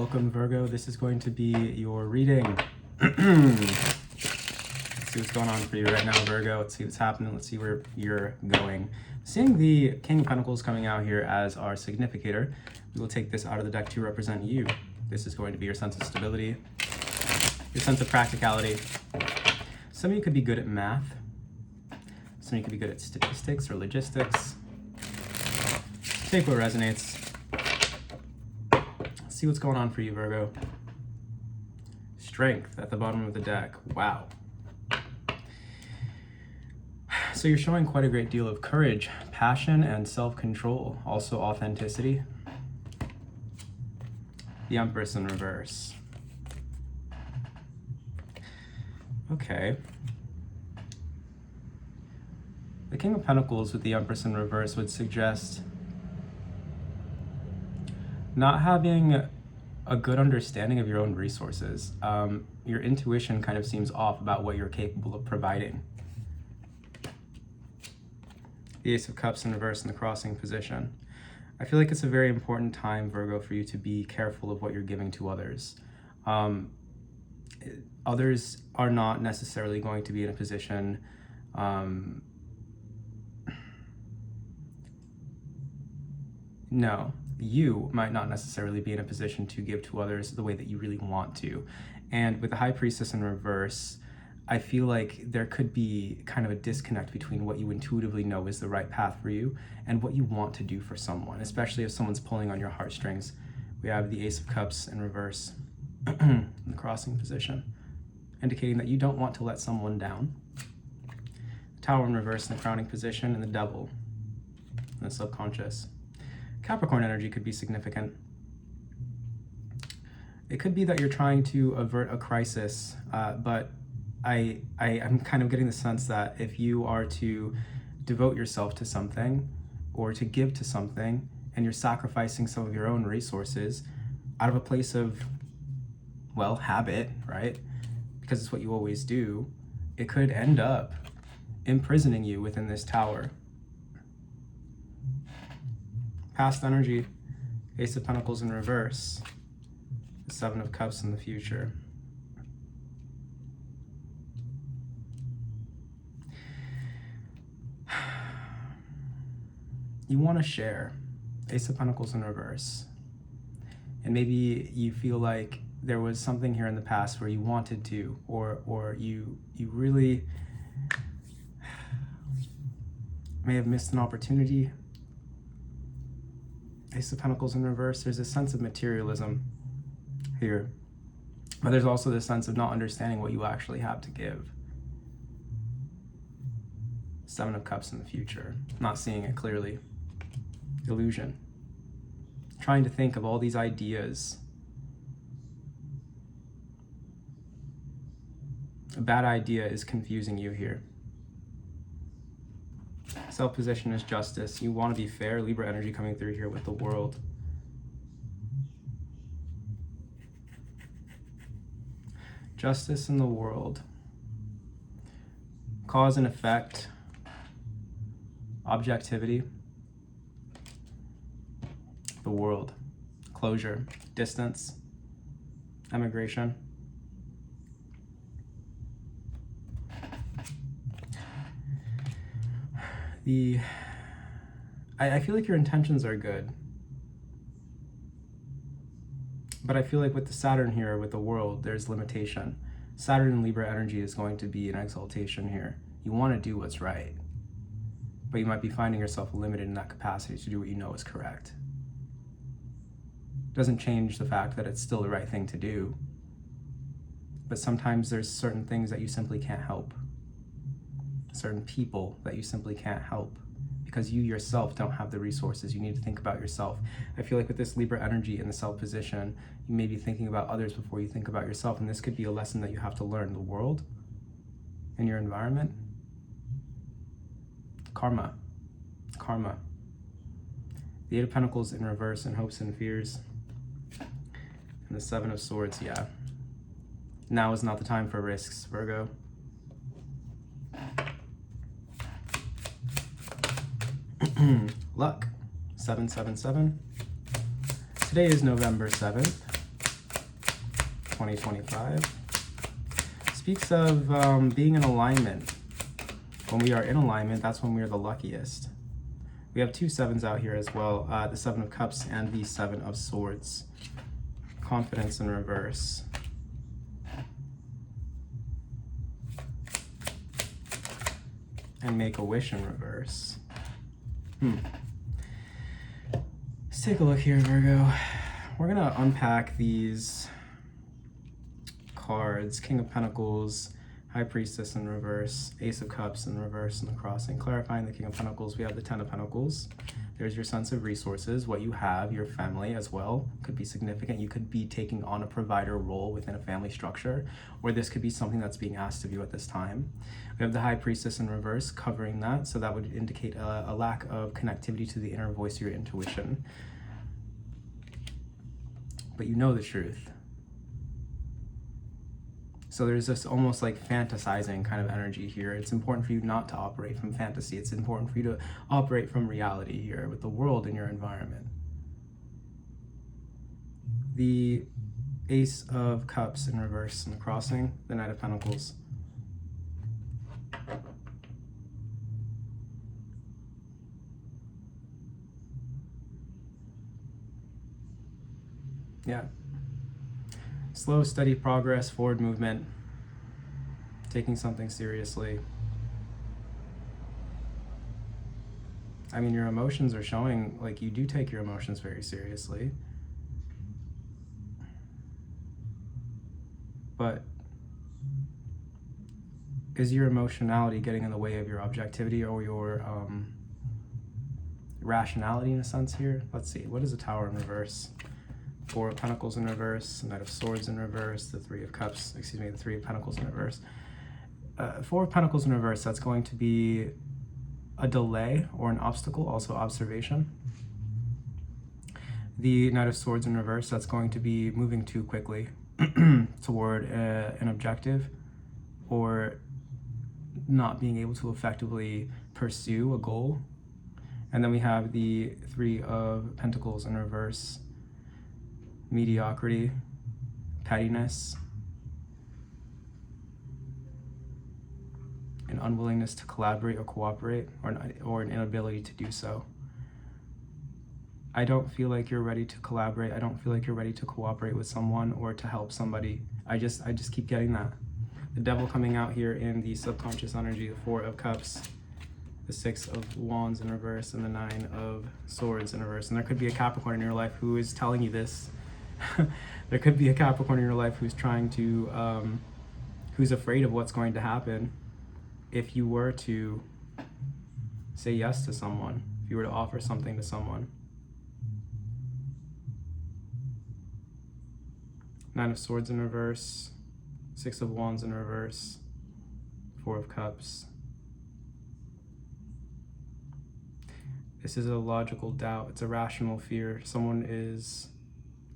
Welcome, Virgo. This is going to be your reading. Let's see what's going on for you right now, Virgo. Let's see what's happening. Let's see where you're going. Seeing the King of Pentacles coming out here as our significator, we will take this out of the deck to represent you. This is going to be your sense of stability, your sense of practicality. Some of you could be good at math. Some of you could be good at statistics or logistics. Take what resonates. See what's going on for you, Virgo. Strength at the bottom of the deck. Wow. So you're showing quite a great deal of courage, passion, and self-control. Also authenticity. The Empress in reverse. Okay. The King of Pentacles with the Empress in reverse would suggest not having a good understanding of your own resources. Your intuition kind of seems off about what you're capable of providing. The Ace of Cups in reverse in the crossing position. I feel like it's a very important time, Virgo, for you to be careful of what you're giving to others. Others are not necessarily going to be in a position you might not necessarily be in a position to give to others the way that you really want to. And with the High Priestess in reverse, I feel like there could be kind of a disconnect between what you intuitively know is the right path for you and what you want to do for someone, especially if someone's pulling on your heartstrings. We have the Ace of Cups in reverse in the crossing position, indicating that you don't want to let someone down. The Tower in reverse in the crowning position, and the Devil in the subconscious. Capricorn energy could be significant. It could be that you're trying to avert a crisis, but I'm kind of getting the sense that if you are to devote yourself to something or to give to something and you're sacrificing some of your own resources out of a place of, well, habit, right? Because it's what you always do, it could end up imprisoning you within this tower. Past energy, Ace of Pentacles in reverse, the Seven of Cups in the future. You want to share, Ace of Pentacles in reverse. And maybe you feel like there was something here in the past where you wanted to, or you really may have missed an opportunity. Ace of Pentacles in reverse, there's a sense of materialism here, but there's also this sense of not understanding what you actually have to give. Seven of Cups in the future, not seeing it clearly. Illusion. Trying to think of all these ideas. A bad idea is confusing you here. Self-position is justice. You want to be fair. Libra energy coming through here with the World. Justice in the World. Cause and effect. Objectivity. The World. Closure. Distance. Emigration. I feel like your intentions are good, but I feel like with the Saturn here, with the World, there's limitation. Saturn in Libra energy is going to be an exaltation here. You want to do what's right, but you might be finding yourself limited in that capacity to do what you know is correct. Doesn't change the fact that it's still the right thing to do, but sometimes there's certain things that you simply can't help. Certain people that you simply can't help because you yourself don't have the resources. You need to think about yourself. I feel like with this Libra energy in the self position, you may be thinking about others before you think about yourself, and this could be a lesson that you have to learn. The world and your environment. Karma. The Eight of Pentacles in reverse in hopes and fears. And the Seven of Swords, yeah. Now is not the time for risks, Virgo. Luck, 777. Today is November 7th. 2025. Speaks of being in alignment. When we are in alignment, that's when we are the luckiest. We have 2 sevens out here as well, the 7 of Cups and the 7 of Swords. Confidence in reverse. And make a wish in reverse. Let's take a look here, Virgo. We're gonna unpack these cards. King of Pentacles, High Priestess in reverse, Ace of Cups in reverse in the crossing. Clarifying the King of Pentacles, we have the 10 of Pentacles. There's your sense of resources, what you have, your family as well. Could be significant. You could be taking on a provider role within a family structure, or this could be something that's being asked of you at this time. We have the High Priestess in reverse covering that, so that would indicate a lack of connectivity to the inner voice of your intuition. But you know the truth. So there's this almost like fantasizing kind of energy here. It's important for you not to operate from fantasy. It's important for you to operate from reality here with the world in your environment. The Ace of Cups in reverse in the crossing, the Knight of Pentacles. Yeah. Slow, steady progress, forward movement, taking something seriously. I mean, your emotions are showing like you do take your emotions very seriously. But is your emotionality getting in the way of your objectivity or your rationality in a sense here? Let's see, what is a Tower in reverse? 4 of Pentacles in reverse, Knight of Swords in reverse, the 3 of Cups, the 3 of Pentacles in reverse. 4 of Pentacles in reverse, that's going to be a delay or an obstacle, also observation. The Knight of Swords in reverse, that's going to be moving too quickly toward an objective or not being able to effectively pursue a goal. And then we have the 3 of Pentacles in reverse, mediocrity, pettiness, an unwillingness to collaborate or cooperate, or an inability to do so. I don't feel like you're ready to collaborate. I don't feel like you're ready to cooperate with someone or to help somebody. I just keep getting that. The Devil coming out here in the subconscious energy, the 4 of Cups, the 6 of Wands in reverse, and the 9 of Swords in reverse. And there could be a Capricorn in your life who is telling you this. There could be a Capricorn in your life who's trying to, who's afraid of what's going to happen if you were to say yes to someone, if you were to offer something to someone. 9 of Swords in reverse, 6 of Wands in reverse, 4 of Cups. This is a logical doubt. It's a rational fear. Someone is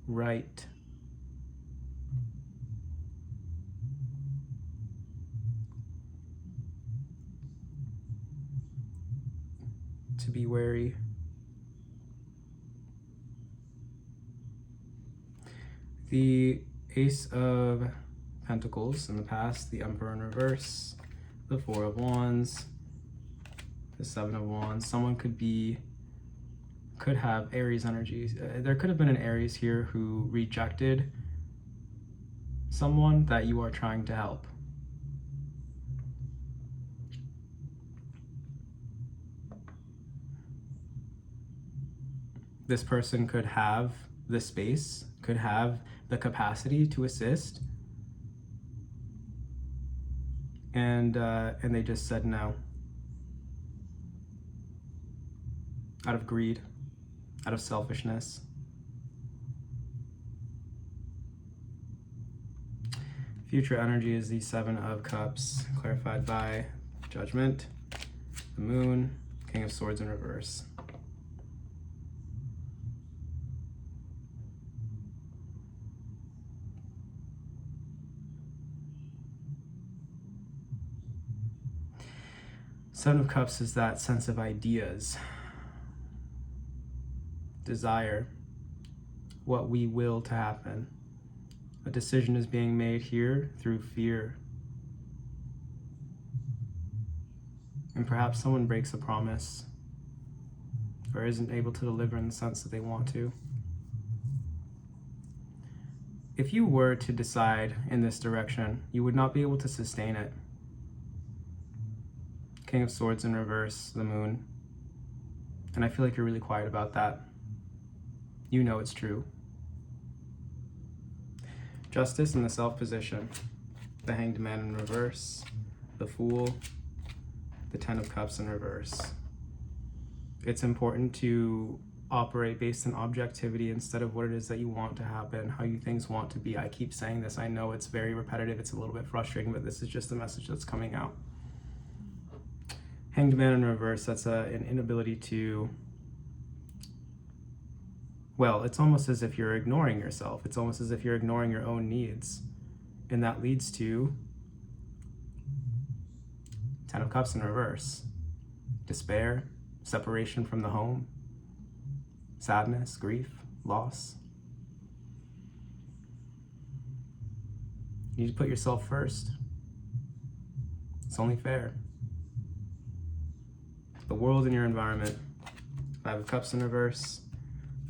right. To be wary. The Ace of Pentacles in the past, the Emperor in reverse, the 4 of Wands, the 7 of Wands. Someone could have Aries energies. There could have been an Aries here who rejected someone that you are trying to help. This person could have the space, could have the capacity to assist, and they just said no. Out of greed, out of selfishness. Future energy is the 7 of Cups, clarified by Judgment, the Moon, King of Swords in reverse. Seven of Cups is that sense of ideas, desire, what we will to happen. The decision is being made here through fear. And perhaps someone breaks a promise or isn't able to deliver in the sense that they want to. If you were to decide in this direction, you would not be able to sustain it. King of Swords in reverse, the Moon. And I feel like you're really quiet about that. You know it's true. Justice in the Self position. The Hanged Man in reverse. The Fool. The Ten of Cups in reverse. It's important to operate based on objectivity instead of what it is that you want to happen, how you things want to be. I keep saying this. I know it's very repetitive. It's a little bit frustrating, but this is just the message that's coming out. Hanged Man in reverse, that's an inability to, well, it's almost as if you're ignoring yourself. It's almost as if you're ignoring your own needs. And that leads to Ten of Cups in reverse. Despair, separation from the home, sadness, grief, loss. You need to put yourself first. It's only fair. The world and your environment. Five of Cups in reverse.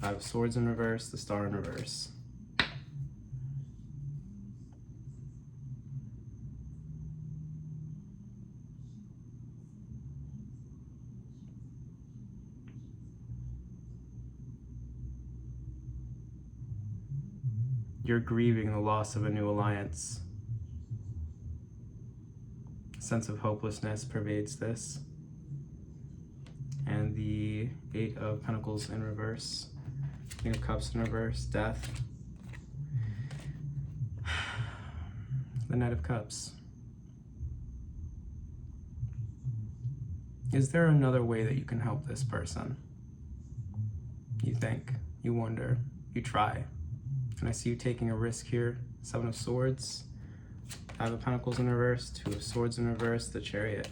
Five of Swords in reverse. The Star in reverse. You're grieving the loss of a new alliance. A sense of hopelessness pervades this. And the Eight of Pentacles in reverse. King of Cups in reverse. Death. The Knight of Cups. Is there another way that you can help this person? You think, you wonder, you try. And I see you taking a risk here. Seven of Swords. Five of Pentacles in reverse. Two of Swords in reverse. The Chariot.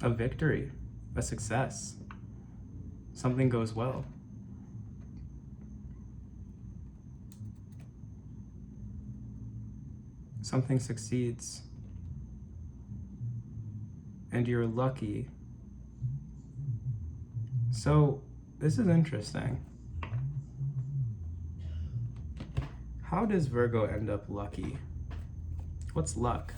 A victory, a success, something goes well. Something succeeds. And you're lucky. So, this is interesting. How does Virgo end up lucky? What's luck?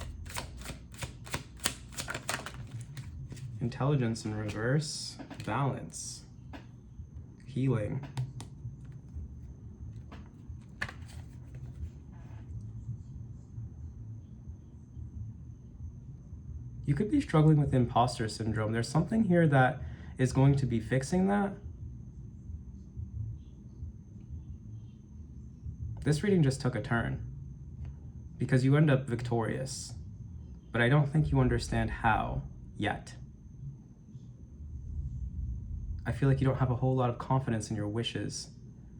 Intelligence in reverse, balance, healing. You could be struggling with imposter syndrome. There's something here that is going to be fixing that. This reading just took a turn because you end up victorious, but I don't think you understand how yet. I feel like you don't have a whole lot of confidence in your wishes.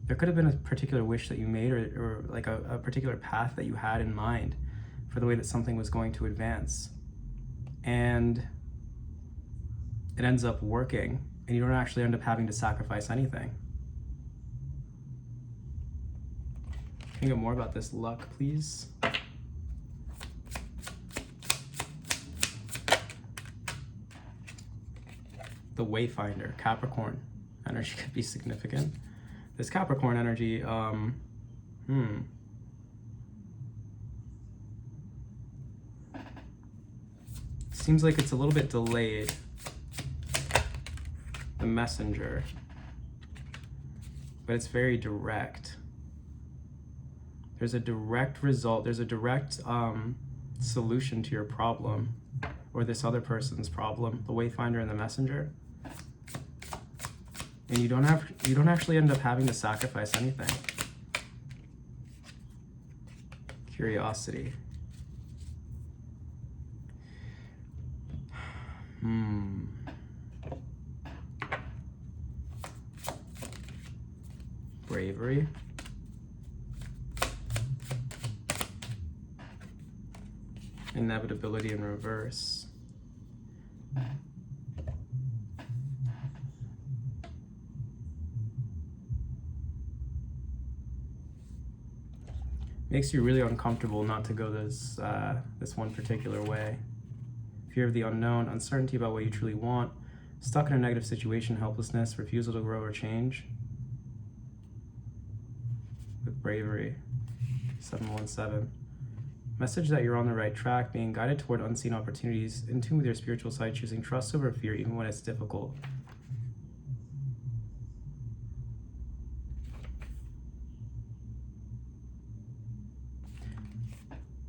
There could have been a particular wish that you made or like a particular path that you had in mind for the way that something was going to advance. And it ends up working and you don't actually end up having to sacrifice anything. Can you get more about this luck, please? The Wayfinder, Capricorn energy could be significant. This Capricorn energy, seems like it's a little bit delayed. The Messenger, but it's very direct. There's a direct result. There's a direct solution to your problem or this other person's problem. The Wayfinder and the Messenger. And you don't actually end up having to sacrifice anything. Curiosity. Bravery. Inevitability in reverse. Makes you really uncomfortable not to go this one particular way. Fear of the unknown, uncertainty about what you truly want, stuck in a negative situation, helplessness, refusal to grow or change. With bravery, 717. Message that you're on the right track, being guided toward unseen opportunities, in tune with your spiritual side, choosing trust over fear even when it's difficult.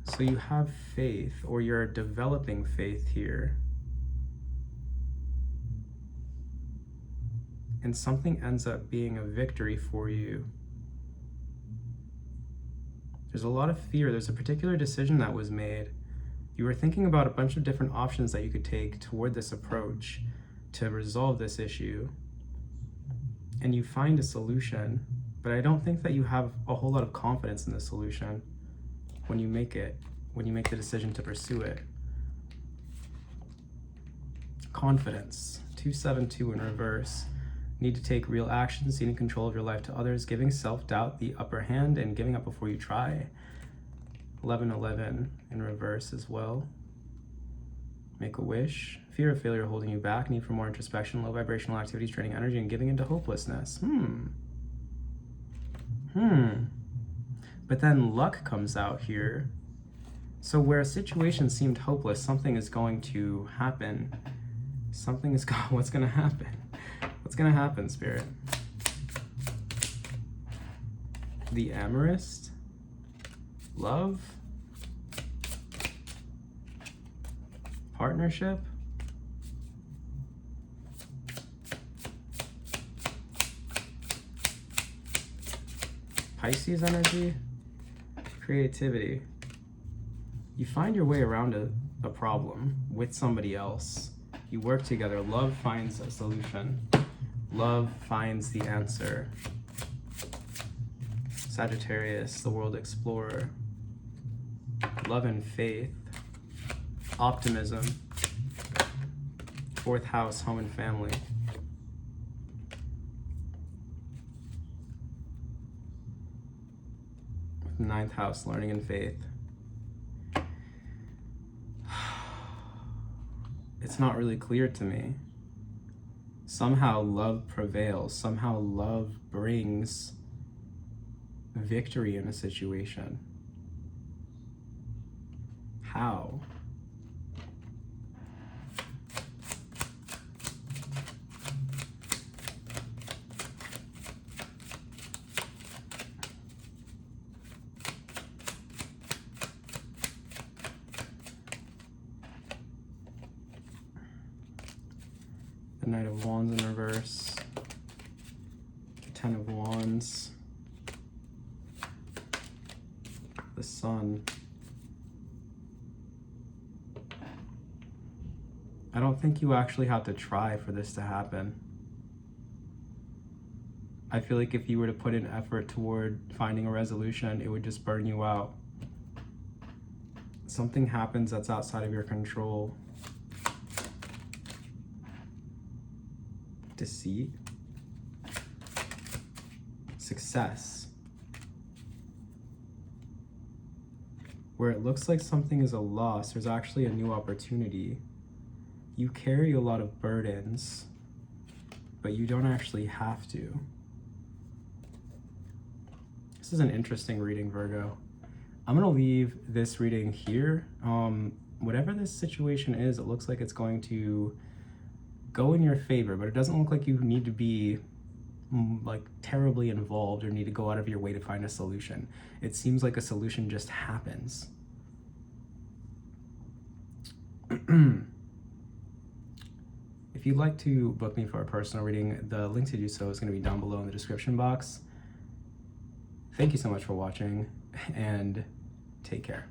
So you have faith, or you're developing faith here. And something ends up being a victory for you. There's a lot of fear. There's a particular decision that was made. You were thinking about a bunch of different options that you could take toward this approach to resolve this issue. And you find a solution, but I don't think that you have a whole lot of confidence in the solution when you make the decision to pursue it. Confidence, 272 in reverse. Need to take real action, ceding control of your life to others, giving self-doubt the upper hand, and giving up before you try. 1111 in reverse as well. Make a wish. Fear of failure holding you back, need for more introspection, low vibrational activities draining energy, and giving into hopelessness. But then luck comes out here. So where a situation seemed hopeless, something is going to happen. What's going to happen? What's going to happen, Spirit? The Amorist? Love? Partnership? Pisces energy? Creativity. You find your way around a problem with somebody else. You work together. Love finds a solution. Love finds the answer. Sagittarius, the world explorer. Love and faith. Optimism. Fourth house, home and family. Ninth house, learning and faith. It's not really clear to me. Somehow love prevails. Somehow love brings victory in a situation. How? The Knight of Wands in reverse, Ten of Wands, the Sun. I don't think you actually have to try for this to happen. I feel like if you were to put in effort toward finding a resolution, it would just burn you out. Something happens that's outside of your control. Deceit, success, where it looks like something is a loss, there's actually a new opportunity. You carry a lot of burdens, but you don't actually have to. This is an interesting reading, Virgo. I'm gonna leave this reading here. Whatever this situation is, it looks like it's going to go in your favor, but it doesn't look like you need to be like terribly involved or need to go out of your way to find a solution. It seems like a solution just happens. If you'd like to book me for a personal reading, the link to do so is going to be down below in the description box. Thank you so much for watching, and take care.